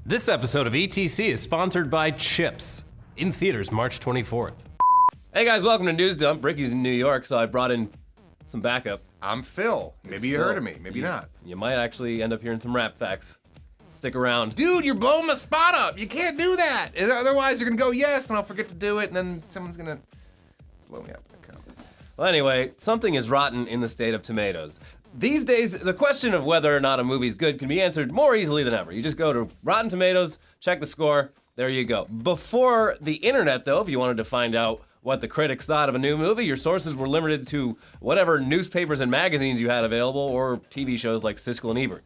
This episode of ETC is sponsored by Chips, in theaters March 24th. Hey guys, welcome to News Dump. Ricky's in New York, so I brought in some backup. I'm Phil. Maybe you heard of me, maybe not. You might actually end up hearing some rap facts. Stick around. Dude, you're blowing my spot up. You can't do that. Otherwise, you're going to go yes, and I'll forget to do it, and then someone's going to blow me up. Well, anyway, something is rotten in the state of tomatoes. These days, the question of whether or not a movie's good can be answered more easily than ever. You just go to Rotten Tomatoes, check the score, there you go. Before the internet, though, if you wanted to find out what the critics thought of a new movie, your sources were limited to whatever newspapers and magazines you had available or TV shows like Siskel and Ebert.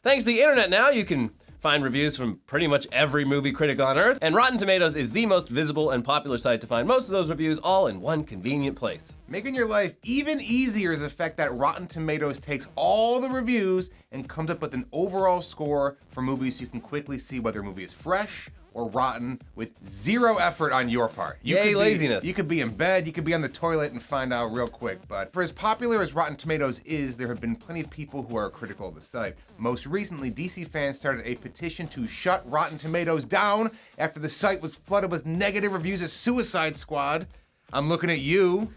Thanks to the internet now, you can find reviews from pretty much every movie critic on Earth, and Rotten Tomatoes is the most visible and popular site to find most of those reviews all in one convenient place. Making your life even easier is the fact that Rotten Tomatoes takes all the reviews and comes up with an overall score for movies so you can quickly see whether a movie is fresh or rotten with zero effort on your part. Yay, laziness. You could be in bed, you could be on the toilet and find out real quick. But for as popular as Rotten Tomatoes is, there have been plenty of people who are critical of the site. Most recently, DC fans started a petition to shut Rotten Tomatoes down after the site was flooded with negative reviews of Suicide Squad. I'm looking at you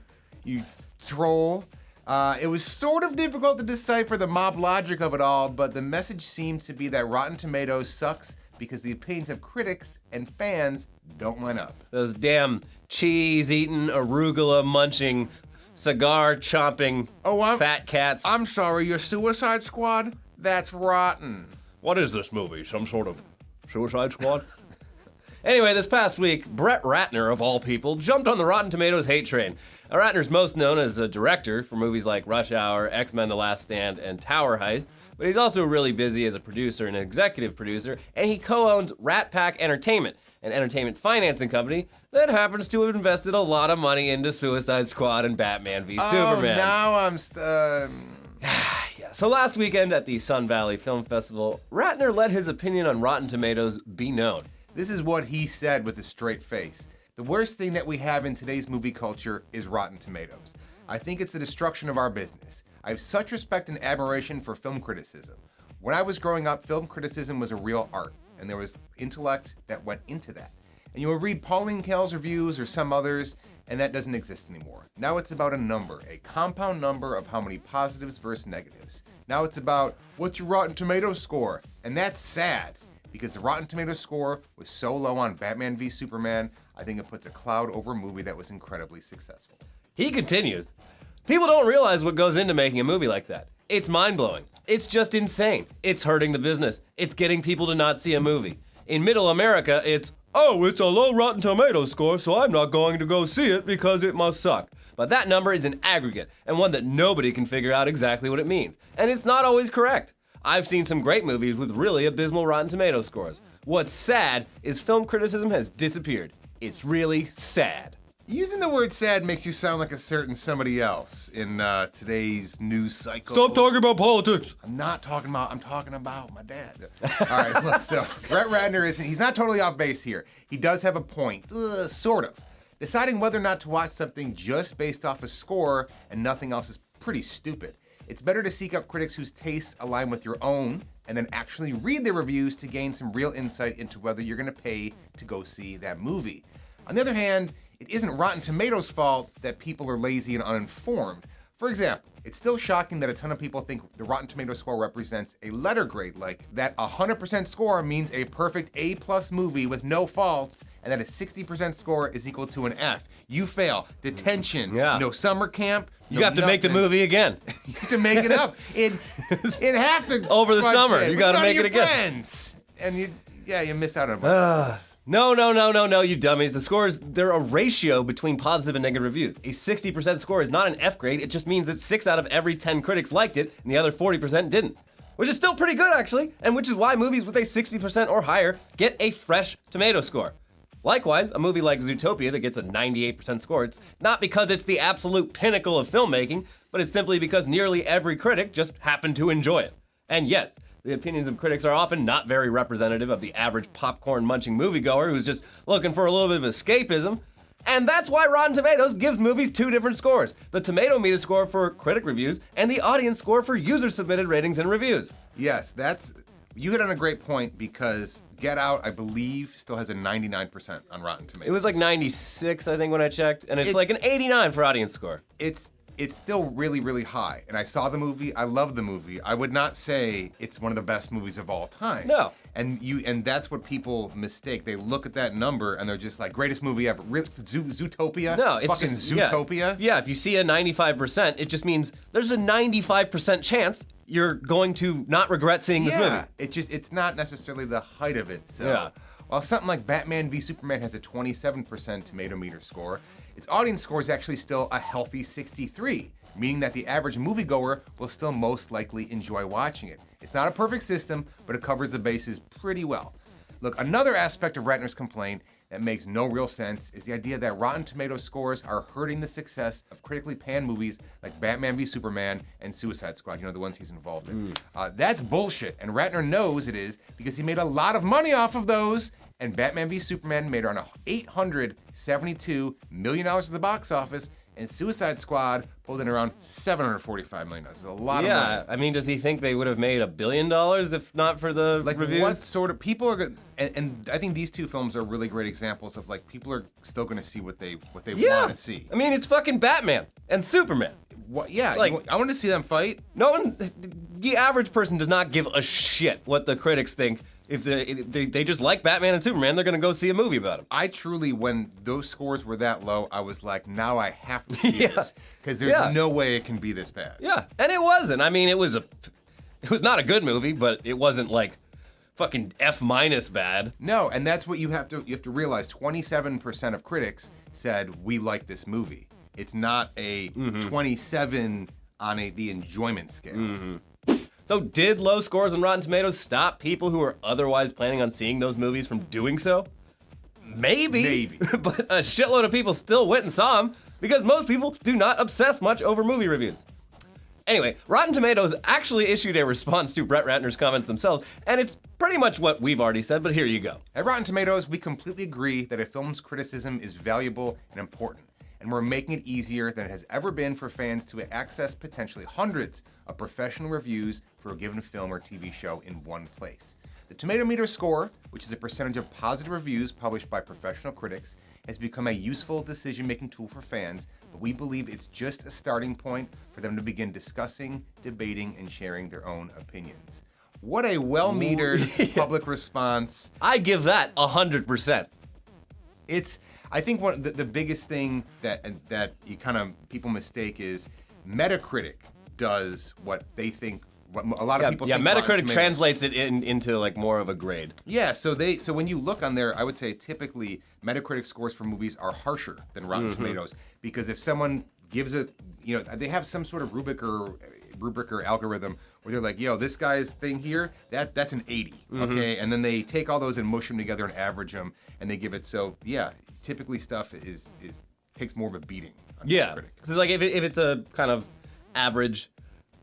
troll. It was sort of difficult to decipher the mob logic of it all, but the message seemed to be that Rotten Tomatoes sucks because the opinions of critics and fans don't line up. Those damn cheese-eating, arugula-munching, cigar-chomping fat cats. I'm sorry, your Suicide Squad? That's rotten. What is this movie? Some sort of Suicide Squad? Anyway, this past week, Brett Ratner, of all people, jumped on the Rotten Tomatoes hate train. Ratner's most known as a director for movies like Rush Hour, X-Men The Last Stand, and Tower Heist, but he's also really busy as a producer and executive producer, and he co-owns Rat Pack Entertainment, an entertainment financing company that happens to have invested a lot of money into Suicide Squad and Batman v Superman. Now I'm Yeah, so last weekend at the Sun Valley Film Festival, Ratner let his opinion on Rotten Tomatoes be known. This is what he said with a straight face. The worst thing that we have in today's movie culture is Rotten Tomatoes. I think it's the destruction of our business. I have such respect and admiration for film criticism. When I was growing up, film criticism was a real art, and there was intellect that went into that. And you would read Pauline Kael's reviews or some others, and that doesn't exist anymore. Now it's about a number, a compound number of how many positives versus negatives. Now it's about, what's your Rotten Tomatoes score? And that's sad, because the Rotten Tomatoes score was so low on Batman v Superman, I think it puts a cloud over a movie that was incredibly successful. He continues. People don't realize what goes into making a movie like that. It's mind-blowing. It's just insane. It's hurting the business. It's getting people to not see a movie. In Middle America, it's a low Rotten Tomatoes score, so I'm not going to go see it because it must suck. But that number is an aggregate, and one that nobody can figure out exactly what it means. And it's not always correct. I've seen some great movies with really abysmal Rotten Tomatoes scores. What's sad is film criticism has disappeared. It's really sad. Using the word sad makes you sound like a certain somebody else in today's news cycle. Stop talking about politics. I'm talking about my dad. All right, look, so Brett Ratner he's not totally off base here. He does have a point, sort of. Deciding whether or not to watch something just based off a score and nothing else is pretty stupid. It's better to seek out critics whose tastes align with your own and then actually read their reviews to gain some real insight into whether you're gonna pay to go see that movie. On the other hand, it isn't Rotten Tomatoes' fault that people are lazy and uninformed. For example, it's still shocking that a ton of people think the Rotten Tomatoes score represents a letter grade, like that 100% score means a perfect A+ movie with no faults, and that a 60% score is equal to an F. You fail. Detention. No summer camp. You have to make the movie again. You have to make it up in half the over the summer. You got to make it again. Friends. And you miss out on a bunch. No, you dummies. The scores, they're a ratio between positive and negative reviews. A 60% score is not an F grade. It just means that 6 out of every 10 critics liked it, and the other 40% didn't. Which is still pretty good, actually, and which is why movies with a 60% or higher get a fresh tomato score. Likewise, a movie like Zootopia that gets a 98% score, it's not because it's the absolute pinnacle of filmmaking, but it's simply because nearly every critic just happened to enjoy it. And yes, the opinions of critics are often not very representative of the average popcorn-munching moviegoer who's just looking for a little bit of escapism. And that's why Rotten Tomatoes gives movies 2 different scores. The Tomato Meter score for critic reviews and the audience score for user-submitted ratings and reviews. Yes, you hit on a great point because Get Out, I believe, still has a 99% on Rotten Tomatoes. It was like 96, I think, when I checked, and it's like an 89 for audience score. It's still really, really high. And I saw the movie. I love the movie. I would not say it's one of the best movies of all time. No. And that's what people mistake. They look at that number and they're just like, greatest movie ever. Zootopia? No, it's fucking just Zootopia. Yeah, if you see a 95%, it just means there's a 95% chance you're going to not regret seeing this movie. It's not necessarily the height of it. So. Yeah. While something like Batman v Superman has a 27% tomato meter score, its audience score is actually still a healthy 63, meaning that the average moviegoer will still most likely enjoy watching it. It's not a perfect system, but it covers the bases pretty well. Look, another aspect of Ratner's complaint that makes no real sense is the idea that Rotten Tomatoes scores are hurting the success of critically panned movies like Batman v Superman and Suicide Squad, the ones he's involved in. That's bullshit, and Ratner knows it is because he made a lot of money off of those, and Batman v Superman made around $872 million at the box office, and Suicide Squad pulled in around $745 million. That's a lot of money. Yeah, I mean, does he think they would have made $1 billion if not for the reviews? What sort of people are going? And I think these two films are really great examples of like people are still going to see what they want to see. I mean, it's fucking Batman and Superman. What? Yeah, Like- I want to see them fight. No one, the average person does not give a shit what the critics think. If they just like Batman and Superman, they're gonna go see a movie about them. I truly, when those scores were that low, I was like, now I have to see Yeah. this because there's no way it can be this bad. Yeah, and it wasn't. I mean, it was not a good movie, but it wasn't like fucking F- bad. No, and that's what you have to realize. 27% of critics said we like this movie. It's not a 27 on the enjoyment scale. So did low scores on Rotten Tomatoes stop people who are otherwise planning on seeing those movies from doing so? Maybe. But a shitload of people still went and saw them because most people do not obsess much over movie reviews. Anyway, Rotten Tomatoes actually issued a response to Brett Ratner's comments themselves, and it's pretty much what we've already said, but here you go. At Rotten Tomatoes, we completely agree that a film's criticism is valuable and important, and we're making it easier than it has ever been for fans to access potentially hundreds of professional reviews for a given film or TV show in one place. The Tomato Meter score, which is a percentage of positive reviews published by professional critics, has become a useful decision-making tool for fans, but we believe it's just a starting point for them to begin discussing, debating, and sharing their own opinions. What a well-metered public response. I give that 100%. I think one the biggest thing that you kind of people mistake is Metacritic does what they think. What a lot of people think. Yeah, Metacritic translates it into like more of a grade. Yeah, so when you look on there, I would say typically Metacritic scores for movies are harsher than Rotten Tomatoes because if someone gives it, they have some sort of rubric or algorithm where they're like, yo, this guy's thing here, that's an 80, okay? And then they take all those and mush them together and average them, and they give it. So yeah, typically stuff is takes more of a beating. On Yeah, Metacritic. because like if it's a kind of average,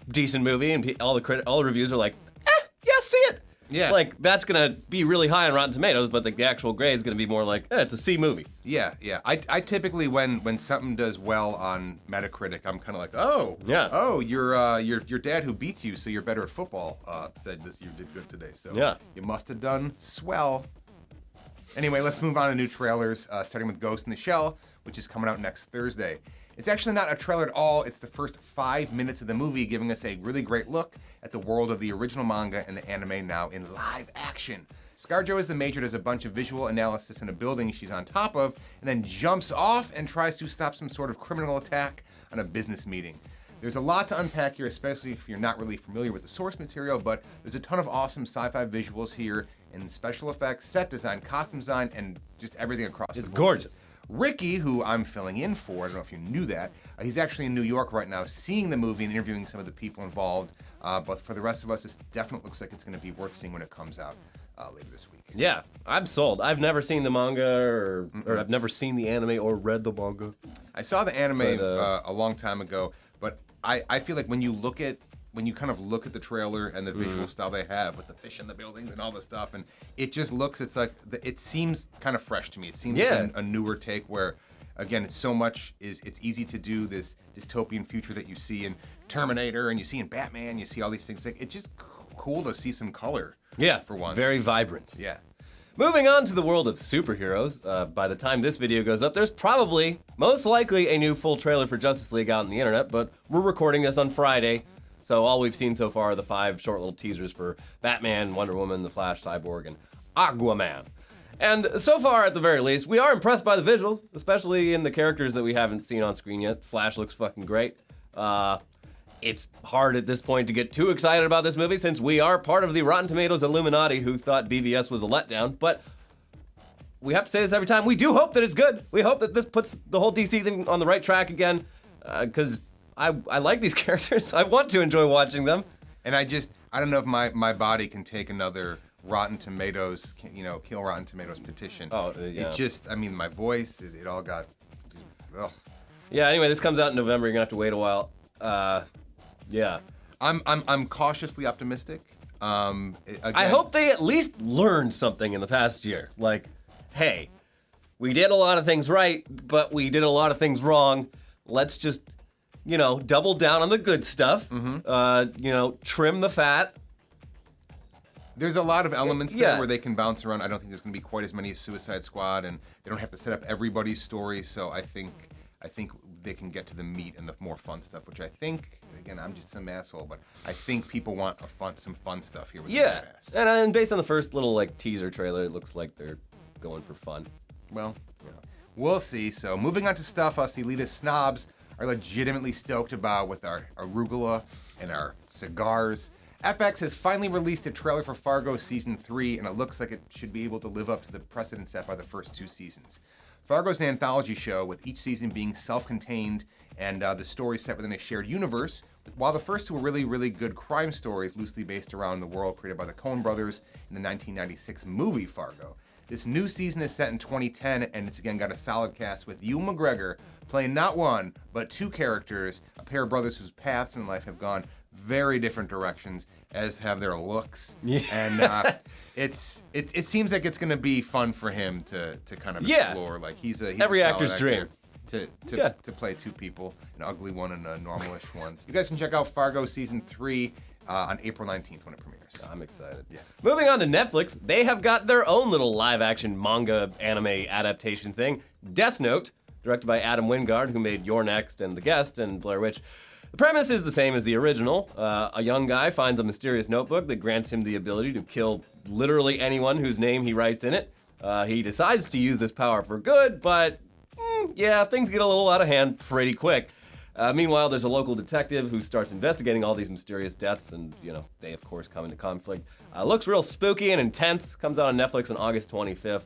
decent movie, and all the reviews are like, yeah, see it. Yeah. Like that's gonna be really high on Rotten Tomatoes, but the actual grade is gonna be more like, it's a C movie. Yeah. I typically when something does well on Metacritic, I'm kind of like, your dad who beats you, so you're better at football. Said this, you did good today. So Yeah. you must have done swell. Anyway, let's move on to new trailers, starting with Ghost in the Shell, which is coming out next Thursday. It's actually not a trailer at all. It's the first 5 minutes of the movie, giving us a really great look at the world of the original manga and the anime now in live action. ScarJo as the Major does a bunch of visual analysis in a building she's on top of, and then jumps off and tries to stop some sort of criminal attack on a business meeting. There's a lot to unpack here, especially if you're not really familiar with the source material, but there's a ton of awesome sci-fi visuals here, and special effects, set design, costume design, and just everything across the board. It's gorgeous. Ricky, who I'm filling in for, I don't know if you knew that, he's actually in New York right now seeing the movie and interviewing some of the people involved. But for the rest of us, this definitely looks like it's going to be worth seeing when it comes out later this week. Yeah, I'm sold. I've never seen the manga or I've never seen the anime or read the manga. I saw the anime a long time ago, but I feel like when you kind of look at the trailer and the visual style they have with the fish in the buildings and all this stuff, and it just looks, it seems kind of fresh to me. It seems like a newer take where, again, it's easy to do this dystopian future that you see in Terminator and you see in Batman, you see all these things. Like, it's just cool to see some color. Yeah, for once. very vibrant. Yeah. Moving on to the world of superheroes, by the time this video goes up, there's probably, most likely, a new full trailer for Justice League out on the internet, but we're recording this on Friday, so all we've seen so far are the 5 short little teasers for Batman, Wonder Woman, The Flash, Cyborg, and Aquaman. And so far, at the very least, we are impressed by the visuals, especially in the characters that we haven't seen on screen yet. Flash looks fucking great. It's hard at this point to get too excited about this movie since we are part of the Rotten Tomatoes Illuminati who thought BVS was a letdown, but we have to say this every time. We do hope that it's good. We hope that this puts the whole DC thing on the right track again, because I like these characters. I want to enjoy watching them. And I don't know if my body can take another Rotten Tomatoes, kill Rotten Tomatoes petition. Oh, yeah. It just, my voice, it all got, ugh. Yeah, anyway, this comes out in November. You're gonna have to wait a while. Yeah. I'm cautiously optimistic. Again, I hope they at least learned something in the past year. Like, hey, we did a lot of things right, but we did a lot of things wrong. Let's just, double down on the good stuff. Trim the fat. There's a lot of elements there where they can bounce around. I don't think there's going to be quite as many as Suicide Squad, and they don't have to set up everybody's story. So I think they can get to the meat and the more fun stuff, which I think, again, I'm just some asshole, but I think people want some fun stuff here with the badass. And based on the first little teaser trailer, it looks like they're going for fun. Well, we'll see. So moving on to stuff us elitist snobs are legitimately stoked about with our arugula and our cigars. FX has finally released a trailer for Fargo Season 3, and it looks like it should be able to live up to the precedent set by the first 2 seasons. Fargo's an anthology show, with each season being self-contained and the stories set within a shared universe, while the first 2 were really, really good crime stories loosely based around the world created by the Coen brothers in the 1996 movie Fargo. This new season is set in 2010, and it's again got a solid cast with Ewan McGregor playing not one, but 2 characters, a pair of brothers whose paths in life have gone very different directions, as have their looks. Yeah. And it seems like it's gonna be fun for him to kind of explore. Like he's every a actor's dream to play 2 people, an ugly one and a normalish one. You guys can check out Fargo Season 3 on April 19th when it premieres. I'm excited. Yeah. Moving on to Netflix, they have got their own little live-action manga anime adaptation thing, Death Note, directed by Adam Wingard, who made You're Next and The Guest and Blair Witch. The premise is the same as the original. A young guy finds a mysterious notebook that grants him the ability to kill literally anyone whose name he writes in it. He decides to use this power for good, but things get a little out of hand pretty quick. Meanwhile, there's a local detective who starts investigating all these mysterious deaths, and they of course come into conflict. Looks real spooky and intense. Comes out on Netflix on August 25th.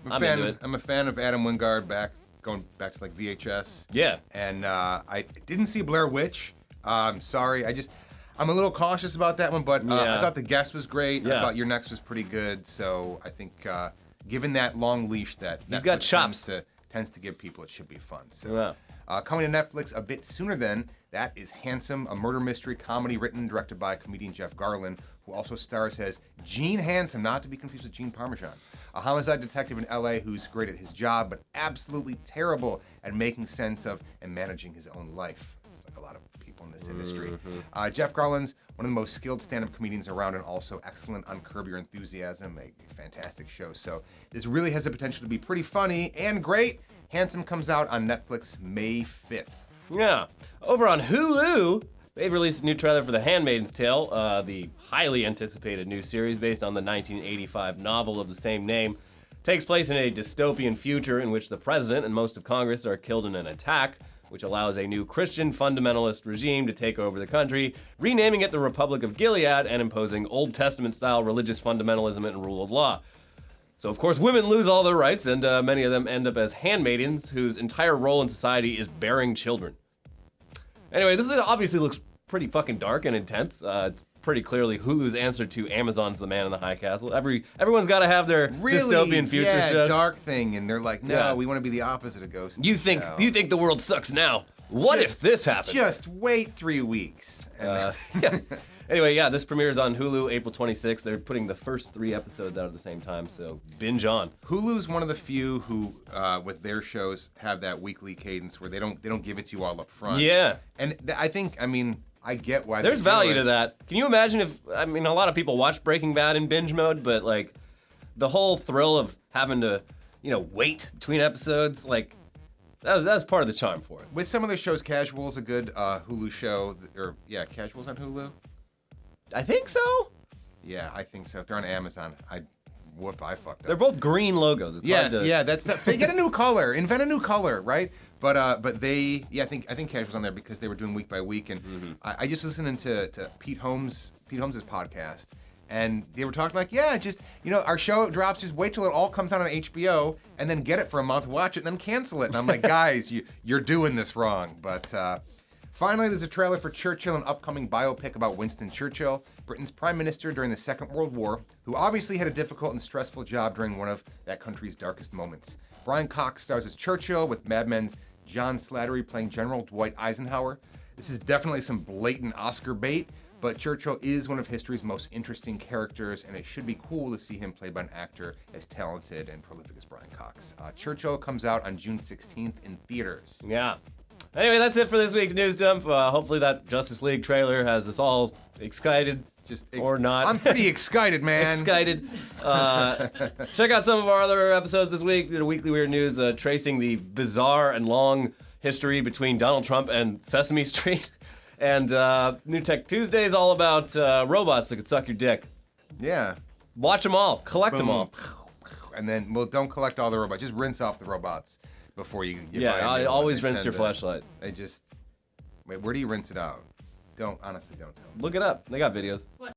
I'm into it. I'm a fan of Adam Wingard going back to like VHS. Yeah. And I didn't see Blair Witch. I'm sorry. I'm a little cautious about that one, but I thought The Guest was great. Yeah. I thought Your Next was pretty good. So I think given that long leash that he's got chops tends to give people, it should be fun. So coming to Netflix a bit sooner than that is Handsome, a murder mystery comedy written and directed by comedian Jeff Garlin, who also stars as Gene Handsome, not to be confused with Gene Parmesan, a homicide detective in LA who's great at his job, but absolutely terrible at making sense of and managing his own life. It's like a lot of people in this industry. Jeff Garlin's one of the most skilled stand-up comedians around and also excellent on Curb Your Enthusiasm, a fantastic show. So this really has the potential to be pretty funny and great. Handsome comes out on Netflix May 5th. Yeah. Over on Hulu, they've released a new trailer for The Handmaid's Tale, the highly anticipated new series based on the 1985 novel of the same name. Takes place in a dystopian future in which the president and most of Congress are killed in an attack, which allows a new Christian fundamentalist regime to take over the country, renaming it the Republic of Gilead and imposing Old Testament-style religious fundamentalism and rule of law. So, of course, women lose all their rights, and many of them end up as handmaidens whose entire role in society is bearing children. Anyway, this obviously looks pretty fucking dark and intense. It's pretty clearly Hulu's answer to Amazon's The Man in the High Castle. Everyone's got to have their dystopian future show. Dark thing, and they're like, no, we want to be the opposite of Ghost. You think the world sucks now? What if this happened? Just wait 3 weeks. Anyway, this premieres on Hulu April 26th. They're putting the first 3 episodes out at the same time, so binge on. Hulu's one of the few who, with their shows, have that weekly cadence where they don't give it to you all up front. Yeah. And I get why there's value to that. Can you imagine if, a lot of people watch Breaking Bad in binge mode, but the whole thrill of having to, wait between episodes, like, that was part of the charm for it. With some of the shows, Casual's a good Hulu show. Casual's on Hulu? I think so. Yeah, I think so. If they're on Amazon, I fucked up. They're both green logos. It's hard to... that's they get a new color, invent a new color, right? But they, I think Casual's on there because they were doing week by week, and I just listening to Pete Holmes' podcast, and they were talking like, our show drops, just wait till it all comes out on HBO, and then get it for a month, watch it, and then cancel it. And I'm like, guys, you're doing this wrong. But finally, there's a trailer for Churchill, an upcoming biopic about Winston Churchill, Britain's prime minister during the Second World War, who obviously had a difficult and stressful job during one of that country's darkest moments. Brian Cox stars as Churchill, with Mad Men's John Slattery playing General Dwight Eisenhower. This is definitely some blatant Oscar bait, but Churchill is one of history's most interesting characters, and it should be cool to see him played by an actor as talented and prolific as Brian Cox. Churchill comes out on June 16th in theaters. Yeah. Anyway, that's it for this week's news dump. Hopefully that Justice League trailer has us all excited. Or not. I'm pretty excited, man. Excited. Check out some of our other episodes this week. Did a Weekly Weird News tracing the bizarre and long history between Donald Trump and Sesame Street. And New Tech Tuesday is all about robots that could suck your dick. Yeah. Watch them all. Collect them all. And then, don't collect all the robots. Just rinse off the robots before you buy I always rinse your flashlight. Wait, where do you rinse it out? Honestly don't tell me. Look it up. They got videos.